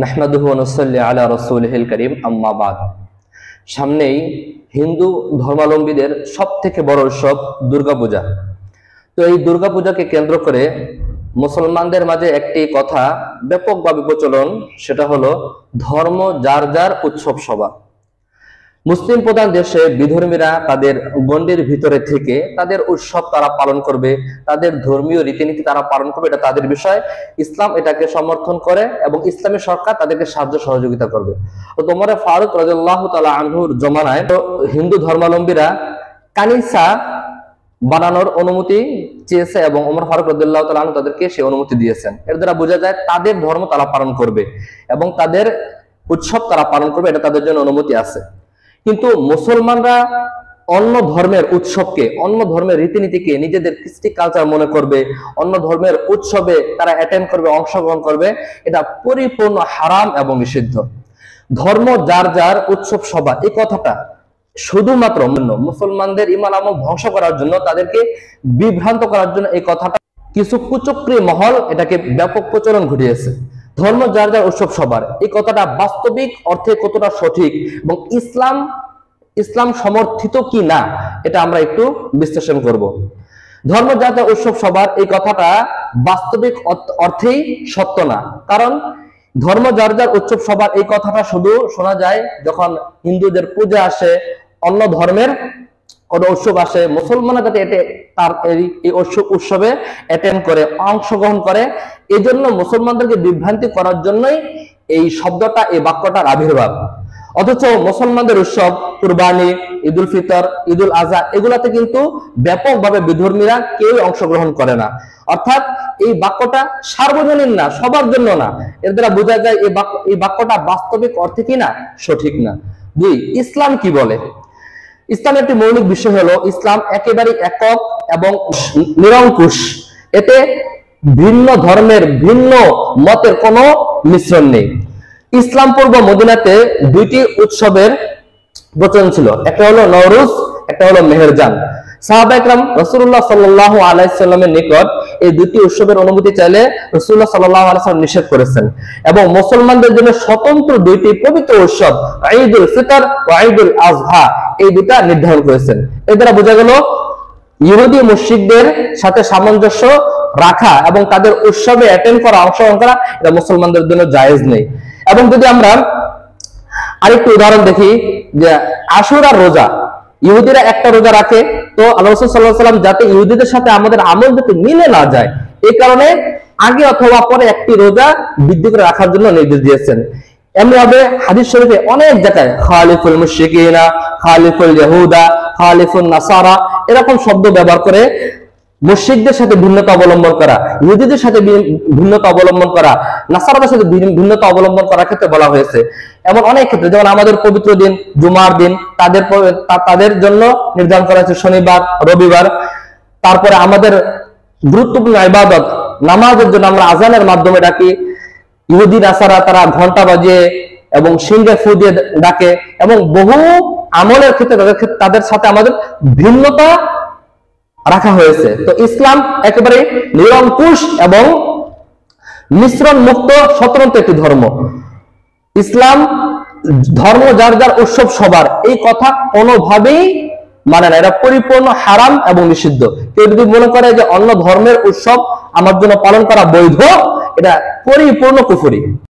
নাহমাদুহু ওয়া নুসাল্লি আলা রাসূলিহিল কারীম, আম্মা বাদ। সামনেই হিন্দু ধর্মাবলম্বীদের সবথেকে বড় উৎসব দুর্গাপূজা। তো এই দুর্গাপূজাকে কেন্দ্র করে মুসলমানদের মাঝে একটি কথা ব্যাপকভাবে প্রচলন, সেটা হলো ধর্ম যার যার উৎসব সভা। মুসলিম প্রধান দেশে বিধর্মীরা তাদের গণ্ডির ভিতরে থেকে তাদের উৎসব তারা পালন করবে, তাদের ধর্মীয় রীতিনীতি তারা পালন করবে, এটা তাদের বিষয়। ইসলাম এটাকে সমর্থন করে এবং ইসলামী সরকার তাদেরকে সাহায্য সহযোগিতা করবে। তো ওমর ফারুক রাদিয়াল্লাহু তাআলা আনহুর জমানায় হিন্দু ধর্মাবলম্বীরা কানিসা বানানোর অনুমতি চেয়েছে এবং ওমর ফারুক রাদিয়াল্লাহু তাআলা আনহু তাদেরকে সেই অনুমতি দিয়েছেন। এর দ্বারা বোঝা যায় তাদের ধর্ম তারা পালন করবে এবং তাদের উৎসব তারা পালন করবে, এটা তাদের জন্য অনুমতি আছে। কিন্তু মুসলমানরা অন্য ধর্মের উৎসবকে, অন্য ধর্মের রীতিনীতিকে নিজেদের কৃষ্টি কালচার মনে করবে, অন্য ধর্মের উৎসবে তারা অ্যাটেন্ড করবে, অংশগ্রহণ করবে, এটা পরিপূর্ণ হারাম এবং নিষিদ্ধ। ধর্ম যার যার উৎসব সভা, এই কথাটা শুধুমাত্র মুসলমানদের ঈমান আমল ধ্বংস করার জন্য, তাদেরকে বিভ্রান্ত করার জন্য এই কথাটা কিছু কুচক্রী মহল এটাকে ব্যাপক প্রচলন ঘটিয়েছে। ধর্ম যার যার উৎসব সবার, এই কথাটা বাস্তবিক অর্থে কতটা সঠিক এবং ইসলাম সমর্থিত কি না, এটা আমরা একটু বিশ্লেষণ করব। ধর্ম যার যার উৎসব সবার এই কথাটা বাস্তবিক অর্থেই সত্য না। কারণ ধর্ম যার যার উৎসব সবার এই কথাটা শুধু শোনা যায় যখন হিন্দুদের পূজা আসে, অন্য ধর্মের কোন উৎসব আসে, মুসলমানরা যাতে তার এই উৎসবে অ্যাটেন্ড করে, অংশগ্রহণ করে। এই জন্য মুসলমানদেরকে বিভ্রান্তি করার জন্যই এই শব্দটা, এই বাক্যটার আবির্ভাব। অথচ মুসলমানদের উৎসব কুরবানি, ঈদুল ফিতর, ঈদুল আজহা, এগুলাতে কিন্তু ব্যাপকভাবে বিধর্মীরা কেউ অংশগ্রহণ করে না। অর্থাৎ এই বাক্যটা সার্বজনীন না, সবার জন্য না। এর দ্বারা বোঝা যায় এই বাক্যটা বাস্তবিক অর্থে কি না, সঠিক না। দুই, ইসলাম কি বলে? ইসলামের একটি মৌলিক বিষয় হলো ইসলাম একেবারে একক এবং নিরঙ্কুশ। এতে ভিন্ন ধর্মের, ভিন্ন মতের কোনো মিশ্রণ নেই। ইসলাম পূর্ব মদিনাতে দুইটি উৎসবের প্রচলন ছিল, একটা হলো নওরোজ, একটা হলো মেহেরজান। সাহাবা ইকরাম রাসূলুল্লাহ সাল্লাল্লাহু আলাইহি সাল্লামের নিকট এই দুটি উৎসবের অনুমতি চাইলে রাসূলুল্লাহ সাল্লাল্লাহু আলাইহি সাল্লাম নিষেধ করেছেন এবং মুসলমানদের জন্য স্বতন্ত্র দুইটি পবিত্র উৎসব ঈদুল ফিতর ও ঈদুল আজহা, এই দুটা নির্ধারণ করেছেন। এর দ্বারা বোঝা গেল ইহুদি মুশরিকদের সাথে সামঞ্জস্য রাখা এবং তাদের উৎসবে অ্যাটেন্ড করা, অংশগ্রহণ করা, এটা মুসলমানদের জন্য জায়েজ নেই। এবং যদি আমরা আরেকটু উদাহরণ দেখি, যে আশুরার রোজা, ইহুদিরা একটা রোজা রাখে, তো আল্লাহ রাসূল সাল্লাল্লাহু আলাইহি ওয়াসাল্লাম যাতে ইহুদিদের সাথে আমাদের আমল যাতে মিলে না যায়, এই কারণে আগে অথবা পরে একটি রোজা বৃদ্ধি করে রাখার জন্য নির্দেশ দিয়েছেন। এমনি ভাবে হাদিস শরীফে অনেক জায়গায় খালিফুল মুশরিকিনা, খালিফুল ইহুদা, খালিফুন নাসারা, এরকম শব্দ ব্যবহার করে মুশরিকদের সাথে ভিন্নতা অবলম্বন করা, ইহুদিদের সাথে ভিন্নতা অবলম্বন করা, নাসারাদের সাথে ভিন্নতা অবলম্বন করার ক্ষেত্রে বলা হয়েছে। এমন অনেক ক্ষেত্রে, যেমন আমাদের পবিত্র দিন জুমার দিন তাদের জন্য নির্ধারণ করা হয়েছে শনিবার, রবিবার। তারপরে আমাদের গুরুত্বপূর্ণ ইবাদত নামাজের জন্য আমরা আজানের মাধ্যমে ডাকি, ইহুদি নাসারা তারা ঘন্টা বাজিয়ে এবং সিংহে ফু দিয়ে ডাকে, এবং বহু আমলের ক্ষেত্রে তাদের সাথে আমাদের ভিন্নতা রাখা হয়েছে। তো ইসলাম একেবারে নিরঙ্কুশ এবং মিশ্রণ মুক্ত স্বতন্ত্র একটি ধর্ম। ইসলাম ধর্ম যার যার উৎসব সবার, এই কথা কোনোভাবেই মানে না, এটা পরিপূর্ণ হারাম এবং নিষিদ্ধ। কেউ যদি মনে করে যে অন্য ধর্মের উৎসব আমার জন্য পালন করা বৈধ, এটা পরিপূর্ণ কুফরি।